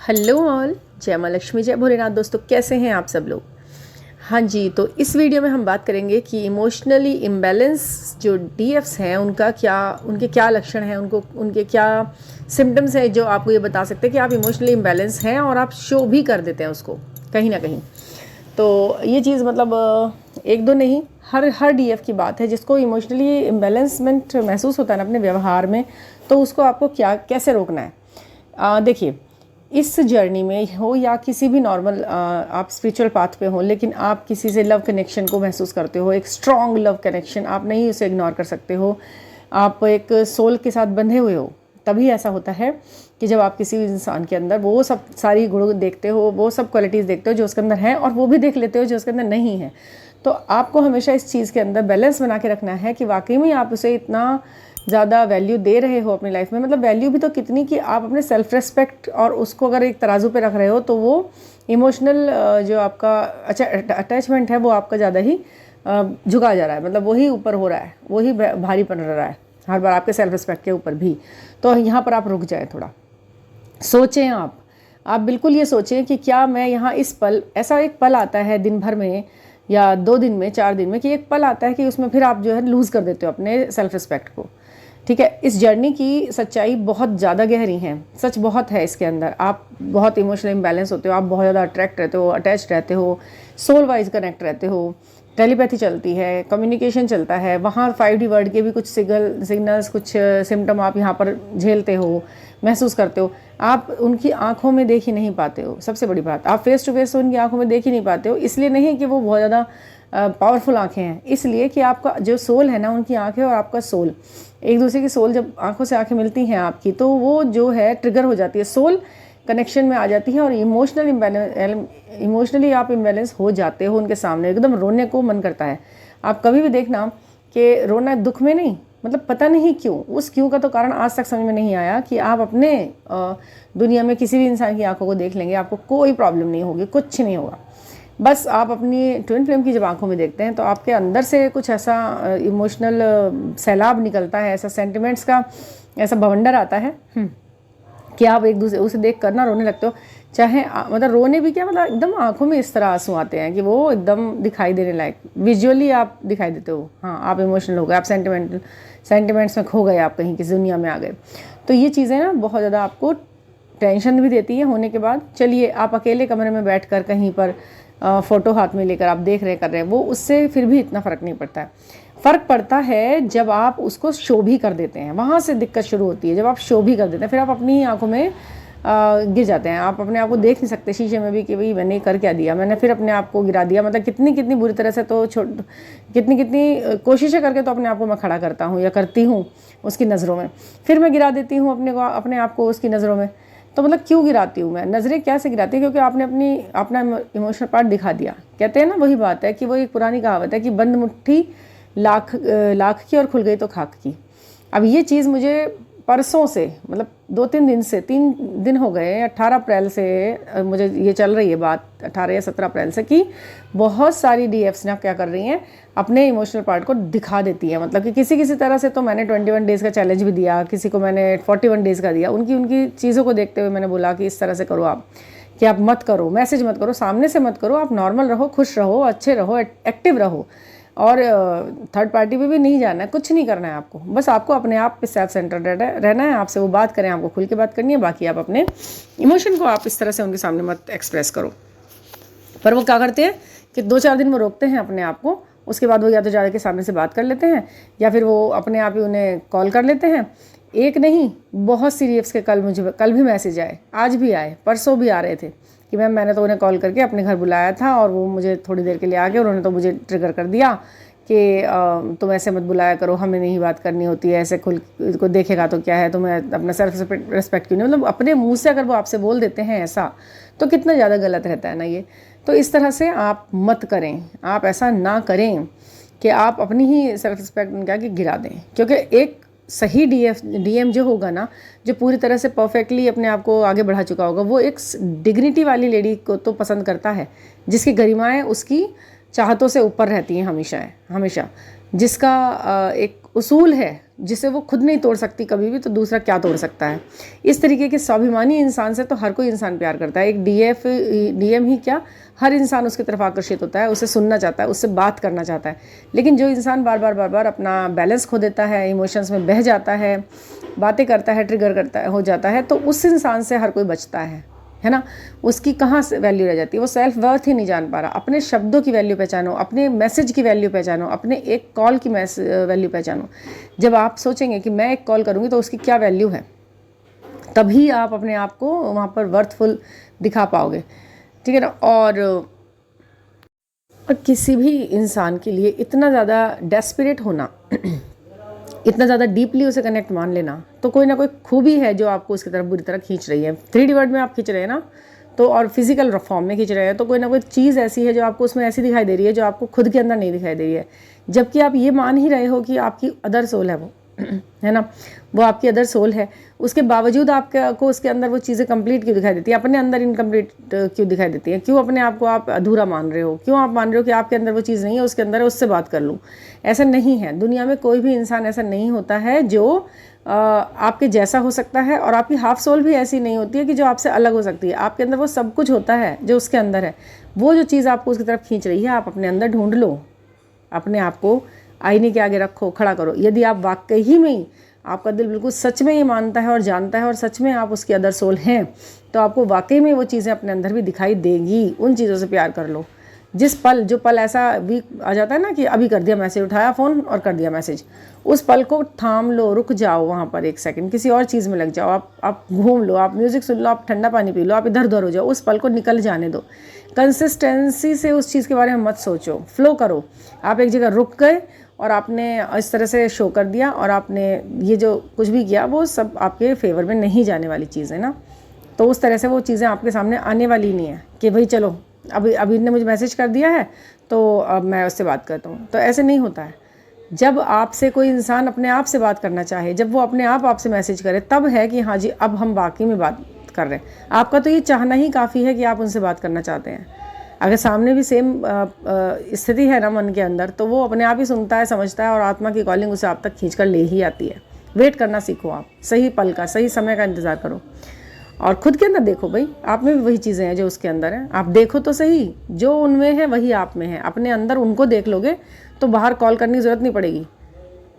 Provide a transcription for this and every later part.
Hello all, जय माँ लक्ष्मी, जय भोलेनाथ। दोस्तों कैसे हैं आप सब लोग। हाँ जी, तो इस वीडियो में हम बात करेंगे कि इमोशनली इम्बैलेंस जो डीएफ्स हैं उनके क्या लक्षण हैं, उनके क्या सिम्टम्स हैं जो आपको ये बता सकते हैं कि आप इमोशनली इम्बैलेंस हैं और आप शो भी कर देते हैं उसको कहीं ना कहीं। तो ये चीज़ मतलब एक दो नहीं, हर डीएफ की बात है जिसको इमोशनली इम्बैलेंसमेंट महसूस होता है ना अपने व्यवहार में, तो उसको आपको कैसे रोकना है। देखिए, इस जर्नी में हो या किसी भी नॉर्मल आप स्पिरिचुअल पाथ पे हो, लेकिन आप किसी से लव कनेक्शन को महसूस करते हो, एक स्ट्रॉन्ग लव कनेक्शन, आप नहीं उसे इग्नोर कर सकते हो, आप एक सोल के साथ बंधे हुए हो, तभी ऐसा होता है कि जब आप किसी इंसान के अंदर वो सब सारी गुण देखते हो, वो सब क्वालिटीज़ देखते हो जो उसके अंदर हैं, और वो भी देख लेते हो जो उसके अंदर नहीं है। तो आपको हमेशा इस चीज़ के अंदर बैलेंस बना के रखना है कि वाकई में आप उसे इतना ज़्यादा वैल्यू दे रहे हो अपनी लाइफ में। मतलब वैल्यू भी तो कितनी कि आप अपने सेल्फ रिस्पेक्ट और उसको अगर एक तराजू पे रख रहे हो तो वो इमोशनल जो आपका अटैचमेंट है वो आपका ज़्यादा ही झुका जा रहा है, मतलब वही ऊपर हो रहा है, वही भारी पड़ रहा है हर बार आपके सेल्फ रिस्पेक्ट के ऊपर भी। तो यहाँ पर आप रुक जाए, थोड़ा सोचें। आप बिल्कुल ये सोचें कि क्या मैं यहाँ इस पल, ऐसा एक पल आता है दिन भर में या 2 दिन में 4 दिन में, कि एक पल आता है कि उसमें फिर आप जो है लूज़ कर देते हो अपने सेल्फ रिस्पेक्ट को। ठीक है, इस जर्नी की सच्चाई बहुत ज़्यादा गहरी है, सच बहुत है इसके अंदर। आप बहुत इमोशनल इम्बैलेंस होते हो, आप बहुत ज़्यादा अट्रैक्ट रहते हो, अटैच रहते हो, सोल वाइज कनेक्ट रहते हो, टेलीपैथी चलती है, कम्युनिकेशन चलता है, वहाँ 5D वर्ड के भी कुछ सिग्नल्स, कुछ सिम्टम आप यहाँ पर झेलते हो, महसूस करते हो। आप उनकी आंखों में देख ही नहीं पाते हो, सबसे बड़ी बात, आप फेस टू फेस उनकी आंखों में देख ही नहीं पाते हो। इसलिए नहीं कि वो बहुत ज़्यादा पावरफुल आंखें हैं, इसलिए कि आपका जो सोल है ना, उनकी आंखें और आपका सोल, एक दूसरे की सोल जब आंखों से आंखें मिलती हैं आपकी, तो वो जो है ट्रिगर हो जाती है, सोल कनेक्शन में आ जाती है, और इमोशनली आप इम्बैलेंस हो जाते हो उनके सामने। एकदम रोने को मन करता है। आप कभी भी देखना कि रोना दुख में नहीं, मतलब पता नहीं क्यों, उस क्यों का तो कारण आज तक समझ में नहीं आया कि आप अपने दुनिया में किसी भी इंसान की आंखों को देख लेंगे, आपको कोई प्रॉब्लम नहीं होगी, कुछ नहीं होगा। बस आप अपनी ट्विन फ्लेम की जब आंखों में देखते हैं तो आपके अंदर से कुछ ऐसा इमोशनल सैलाब निकलता है, ऐसा सेंटिमेंट्स का ऐसा बवंडर आता है कि आप एक दूसरे उसे देख कर ना रोने लगते हो। चाहे मतलब रोने भी क्या, मतलब एकदम आंखों में इस तरह आंसू आते हैं कि वो एकदम दिखाई देने लायक, विजुअली आप दिखाई देते हो। हाँ, आप इमोशनल हो गए, आप सेंटिमेंट्स में खो गए, आप कहीं किसी दुनिया में आ गए। तो ये चीज़ें ना बहुत ज़्यादा आपको टेंशन भी देती है होने के बाद। चलिए, आप अकेले कमरे में बैठ कर कहीं पर फ़ोटो हाथ में लेकर आप देख रहे कर रहे हैं, वो उससे फिर भी इतना फ़र्क नहीं पड़ता है। फ़र्क पड़ता है जब आप उसको शो भी कर देते हैं, वहाँ से दिक्कत शुरू होती है। जब आप शो भी कर देते हैं, फिर आप अपनी आंखों में गिर जाते हैं, आप अपने आप को देख नहीं सकते शीशे में भी कि भाई मैंने कर क्या दिया, मैंने फिर अपने आप को गिरा दिया। मतलब कितनी कितनी बुरी तरह से तो कितनी कितनी कोशिशें करके तो अपने आप को मैं खड़ा करता हूँ या करती हूँ उसकी नज़रों में, फिर मैं गिरा देती हूँ अपने आप को उसकी नज़रों में। तो मतलब क्यों गिराती हूँ मैं नज़रें, क्या से गिराती है? क्योंकि आपने अपना इमोशनल पार्ट दिखा दिया। कहते हैं ना, वही बात है कि वो एक पुरानी कहावत है कि बंद मुट्ठी लाख की और खुल गई तो खाक की। अब ये चीज़ मुझे परसों से, मतलब 2-3 दिन से, 3 दिन हो गए, 18 अप्रैल से मुझे ये चल रही है बात, 18 या 17 अप्रैल से, कि बहुत सारी डीएफ्स ना क्या कर रही हैं, अपने इमोशनल पार्ट को दिखा देती है। मतलब कि किसी तरह से तो मैंने 21 डेज़ का चैलेंज भी दिया, किसी को मैंने 41 डेज़ का दिया। उनकी चीज़ों को देखते हुए मैंने बोला कि इस तरह से करो आप, कि आप मत करो, मैसेज मत करो, सामने से मत करो, आप नॉर्मल रहो, खुश रहो, अच्छे रहो, एक्टिव रहो, और थर्ड पार्टी पे भी नहीं जाना है, कुछ नहीं करना है आपको। बस आपको अपने आप पे सेल्फ सेंटर्ड रहना है। आपसे वो बात करें, आपको खुल के बात करनी है, बाकी आप अपने इमोशन को आप इस तरह से उनके सामने मत एक्सप्रेस करो। पर वो क्या करते हैं कि 2-4 दिन वो रोकते हैं अपने आप को, उसके बाद वो या तो जाके के सामने से बात कर लेते हैं, या फिर वो अपने आप ही उन्हें कॉल कर लेते हैं। एक नहीं, बहुत सी डीएफ्स के कल भी मैसेज आए, आज भी आए, परसों भी आ रहे थे कि मैंने तो उन्हें कॉल करके अपने घर बुलाया था और वो मुझे थोड़ी देर के लिए आ गए, उन्होंने तो मुझे ट्रिगर कर दिया कि तुम ऐसे मत बुलाया करो, हमें नहीं बात करनी होती है, ऐसे खुल को देखेगा तो क्या है, तुम्हें अपना सेल्फ रिस्पेक्ट क्यों नहीं। मतलब अपने मुंह से अगर वो आपसे बोल देते हैं ऐसा, तो कितना ज़्यादा गलत रहता है ना ये। तो इस तरह से आप मत करें, आप ऐसा ना करें कि आप अपनी ही सेल्फ रिस्पेक्ट उनका कि गिरा दें। क्योंकि एक सही डीएम जो होगा ना, जो पूरी तरह से परफेक्टली अपने आप को आगे बढ़ा चुका होगा, वो एक डिग्निटी वाली लेडी को तो पसंद करता है, जिसकी गरिमाएं उसकी चाहतों से ऊपर रहती हैं हमेशा, जिसका एक उसूल है जिसे वो खुद नहीं तोड़ सकती कभी भी, तो दूसरा क्या तोड़ सकता है। इस तरीके के स्वाभिमानी इंसान से तो हर कोई इंसान प्यार करता है। एक डीएम ही क्या, हर इंसान उसकी तरफ आकर्षित होता है, उसे सुनना चाहता है, उससे बात करना चाहता है। लेकिन जो इंसान बार बार अपना बैलेंस खो देता है, इमोशंस में बह जाता है, बातें करता है, ट्रिगर करता है, हो जाता है, तो उस इंसान से हर कोई बचता है ना। उसकी कहाँ से वैल्यू रह जाती है, वो सेल्फ वर्थ ही नहीं जान पा रहा। अपने शब्दों की वैल्यू पहचानो, अपने मैसेज की वैल्यू पहचानो, अपने एक कॉल की वैल्यू पहचानो। जब आप सोचेंगे कि मैं एक कॉल करूँगी तो उसकी क्या वैल्यू है, तभी आप अपने आप को वहाँ पर वर्थफुल दिखा पाओगे, ठीक है ना। और किसी भी इंसान के लिए इतना ज़्यादा डेस्परेट होना, इतना ज़्यादा डीपली उसे कनेक्ट मान लेना, तो कोई ना कोई खूबी है जो आपको उसकी तरफ बुरी तरह खींच रही है। 3D वर्ड में आप खींच रहे हैं ना, तो और फिजिकल फॉर्म में खींच रहे हैं, तो कोई ना कोई चीज़ ऐसी है जो आपको उसमें ऐसी दिखाई दे रही है जो आपको खुद के अंदर नहीं दिखाई दे रही है। जबकि आप ये मान ही रहे हो कि आपकी अदर सोल है वो, है ना, वो आपकी अदर सोल है। उसके बावजूद आपको उसके अंदर वो चीज़ें कंप्लीट क्यों दिखाई देती है, अपने अंदर इनकम्प्लीट क्यों दिखाई देती है? क्यों अपने आप को आप अधूरा मान रहे हो? क्यों आप मान रहे हो कि आपके अंदर वो चीज़ नहीं है, उसके अंदर है, उससे बात कर लूँ? ऐसा नहीं है। दुनिया में कोई भी इंसान ऐसा नहीं होता है जो आपके जैसा हो सकता है, और आपकी हाफ सोल भी ऐसी नहीं होती है कि जो आपसे अलग हो सकती है। आपके अंदर वो सब कुछ होता है जो उसके अंदर है। वो जो चीज़ आपको उसकी तरफ खींच रही है, आप अपने अंदर ढूंढ लो, अपने आप को आईने के आगे रखो, खड़ा करो। यदि आप वाकई ही में, आपका दिल बिल्कुल सच में ये मानता है और जानता है, और सच में आप उसकी अदर सोल हैं, तो आपको वाकई में वो चीज़ें अपने अंदर भी दिखाई देगी। उन चीज़ों से प्यार कर लो। जो पल ऐसा वीक आ जाता है ना कि अभी कर दिया मैसेज, उठाया फ़ोन और कर दिया मैसेज, उस पल को थाम लो, रुक जाओ वहाँ पर 1 सेकंड, किसी और चीज़ में लग जाओ, आप घूम लो, आप म्यूज़िक सुन लो, आप ठंडा पानी पी लो, आप इधर उधर हो जाओ, उस पल को निकल जाने दो। कंसिस्टेंसी से उस चीज़ के बारे में मत सोचो, फ्लो करो। आप एक जगह रुक गए और आपने इस तरह से शो कर दिया, और आपने ये जो कुछ भी किया वो सब आपके फेवर में नहीं जाने वाली चीज़ है ना। तो उस तरह से वो चीज़ें आपके सामने आने वाली नहीं है कि भाई चलो अभी ने मुझे मैसेज कर दिया है तो अब मैं उससे बात करता हूँ। तो ऐसे नहीं होता है। जब आपसे कोई इंसान अपने आप से बात करना चाहे, जब वो अपने आप आपसे मैसेज करे, तब है कि हाँ जी अब हम वाकई में बात कर रहे हैं। आपका तो ये चाहना ही काफ़ी है कि आप उनसे बात करना चाहते हैं। अगर सामने भी सेम स्थिति है ना मन के अंदर, तो वो अपने आप ही सुनता है, समझता है, और आत्मा की कॉलिंग उसे आप तक खींच कर ले ही आती है। वेट करना सीखो, आप सही पल का, सही समय का इंतज़ार करो, और खुद के अंदर देखो भाई, आप में भी वही चीज़ें हैं जो उसके अंदर हैं। आप देखो तो सही, जो उनमें है वही आप में है। अपने अंदर उनको देख लोगे तो बाहर कॉल करने की ज़रूरत नहीं पड़ेगी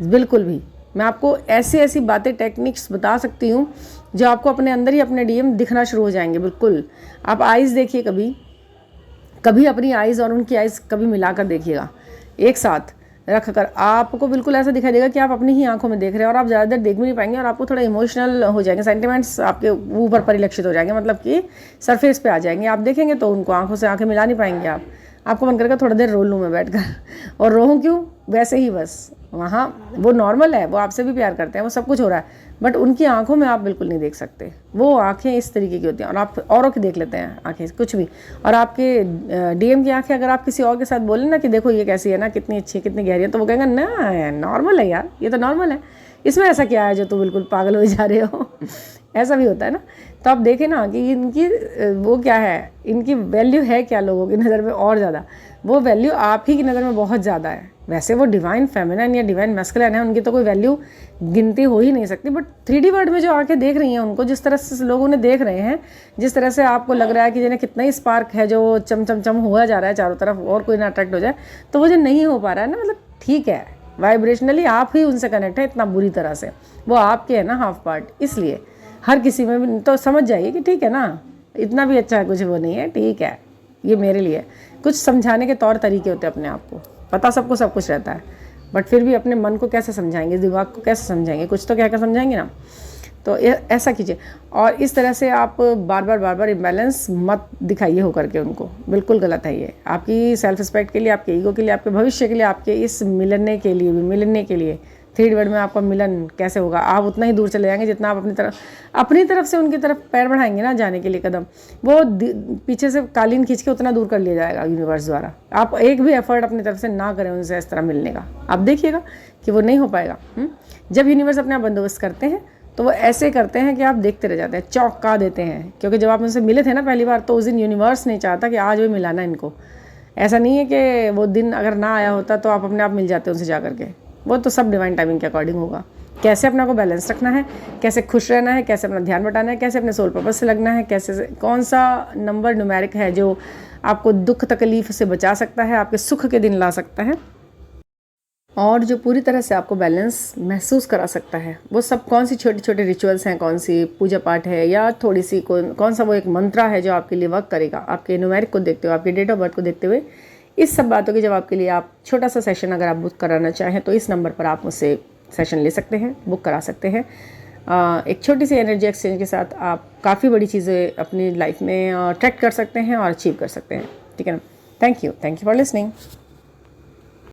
बिल्कुल भी। मैं आपको ऐसी ऐसी बातें, टेक्निक्स बता सकती हूँ जो आपको अपने अंदर ही अपने डीएम दिखना शुरू हो जाएंगे। बिल्कुल, आप आइज़ देखिए, कभी अपनी आइज़ और उनकी आइज़ कभी मिलाकर देखिएगा, एक साथ रख कर आपको बिल्कुल ऐसा दिखाई देगा कि आप अपनी ही आंखों में देख रहे हैं, और आप ज़्यादा देर देख भी नहीं पाएंगे, और आपको थोड़ा इमोशनल हो जाएंगे, सेंटिमेंट्स आपके ऊपर परिलक्षित हो जाएंगे, मतलब कि सरफेस पे आ जाएंगे। आप देखेंगे तो उनको आंखों से आंखें मिला नहीं पाएंगे आपको मन करेगा थोड़ा देर रो लूँ मैं बैठकर, और रोऊँ क्यों, वैसे ही बस। वहाँ वो नॉर्मल है, वो आपसे भी प्यार करते हैं, वो सब कुछ हो रहा है, बट उनकी आंखों में आप बिल्कुल नहीं देख सकते। वो आंखें इस तरीके की होती हैं, और आप फिर औरों की देख लेते हैं आंखें, कुछ भी। और आपके डीएम की आंखें अगर आप किसी और के साथ बोलें ना कि देखो ये कैसी है ना, कितनी अच्छी है, कितनी गहरी है, तो वो कहेंगे ना नॉर्मल है यार, ये तो नॉर्मल है, इसमें ऐसा क्या है जो तू बिल्कुल पागल हो जा रहे हो। ऐसा भी होता है ना। तो आप देखें ना कि इनकी वो क्या है, इनकी वैल्यू है क्या लोगों की नज़र में, और ज़्यादा वो वैल्यू आप ही की नज़र में बहुत ज़्यादा है। वैसे वो डिवाइन फेमिनिन या डिवाइन मैस्कुलिन है, उनकी तो कोई वैल्यू गिनती हो ही नहीं सकती, बट 3D वर्ड में जो आंखें देख रही हैं उनको, जिस तरह से लोग उन्हें देख रहे हैं, जिस तरह से आपको लग रहा है कि जिन्हें कितना ही स्पार्क है जो चम चम चम हुआ जा रहा है चारों तरफ, और कोई ना अट्रैक्ट हो जाए, तो वो जो नहीं हो पा रहा है ना, मतलब ठीक है, वाइब्रेशनली आप ही उनसे कनेक्ट है इतना बुरी तरह से, वो आपके है ना हाफ पार्ट। इसलिए हर किसी में भी तो समझ जाइए कि ठीक है ना, इतना भी अच्छा कुछ वो नहीं है, ठीक है, ये मेरे लिए। कुछ समझाने के तौर तरीके होते हैं, अपने आप को पता सबको सब कुछ रहता है, बट फिर भी अपने मन को कैसे समझाएंगे, दिमाग को कैसे समझाएंगे, कुछ तो कहकर समझाएंगे ना। तो ऐसा कीजिए, और इस तरह से आप बार बार इम्बैलेंस मत दिखाइए हो करके उनको, बिल्कुल गलत है ये। आपकी सेल्फ रिस्पेक्ट के लिए, आपके ईगो के लिए, आपके भविष्य के लिए, आपके इस मिलने के लिए 3D वर्ड में आपका मिलन कैसे होगा, आप उतना ही दूर चले जाएंगे जितना आप अपनी तरफ से उनकी तरफ पैर बढ़ाएंगे ना जाने के लिए कदम, वो पीछे से कालीन खींच के उतना दूर कर लिया जाएगा यूनिवर्स द्वारा। आप एक भी एफर्ट अपनी तरफ से ना करें उनसे इस तरह मिलने का, आप देखिएगा कि वो नहीं हो पाएगा। जब यूनिवर्स अपना बंदोबस्त करते हैं तो वो ऐसे करते हैं कि आप देखते रह जाते हैं, चौंका देते हैं। क्योंकि जब आप उनसे मिले थे ना पहली बार, तो उस दिन यूनिवर्स नहीं चाहता कि आज वो मिलाना इनको। ऐसा नहीं है कि वो दिन अगर ना आया होता तो आप अपने आप मिल जाते उनसे जा करके, वो तो सब डिवाइन टाइमिंग के अकॉर्डिंग होगा। कैसे अपना को बैलेंस रखना है, कैसे खुश रहना है, कैसे अपना ध्यान बटाना है, कैसे अपने सोल पर्पस से लगना है, कैसे कौन सा नंबर न्यूमेरिक है जो आपको दुख तकलीफ से बचा सकता है, आपके सुख के दिन ला सकता है, और जो पूरी तरह से आपको बैलेंस महसूस करा सकता है, वो सब कौन सी छोटे छोटे रिचुअल्स हैं, कौन सी पूजा पाठ है, या थोड़ी सी कौन सा वो एक मंत्रा है जो आपके लिए वर्क करेगा आपके न्यूमेरिक को देखते हुए, आपके डेट ऑफ बर्थ को देखते हुए। इस सब बातों की जब आपके लिए आप छोटा सा सेशन अगर आप बुक कराना चाहें तो इस नंबर पर आप मुझसे सेशन ले सकते हैं, बुक करा सकते हैं। एक छोटी सी एनर्जी एक्सचेंज के साथ आप काफ़ी बड़ी चीज़ें अपनी लाइफ में ट्रैक कर सकते हैं और अचीव कर सकते हैं। ठीक है ना। Thank you for listening.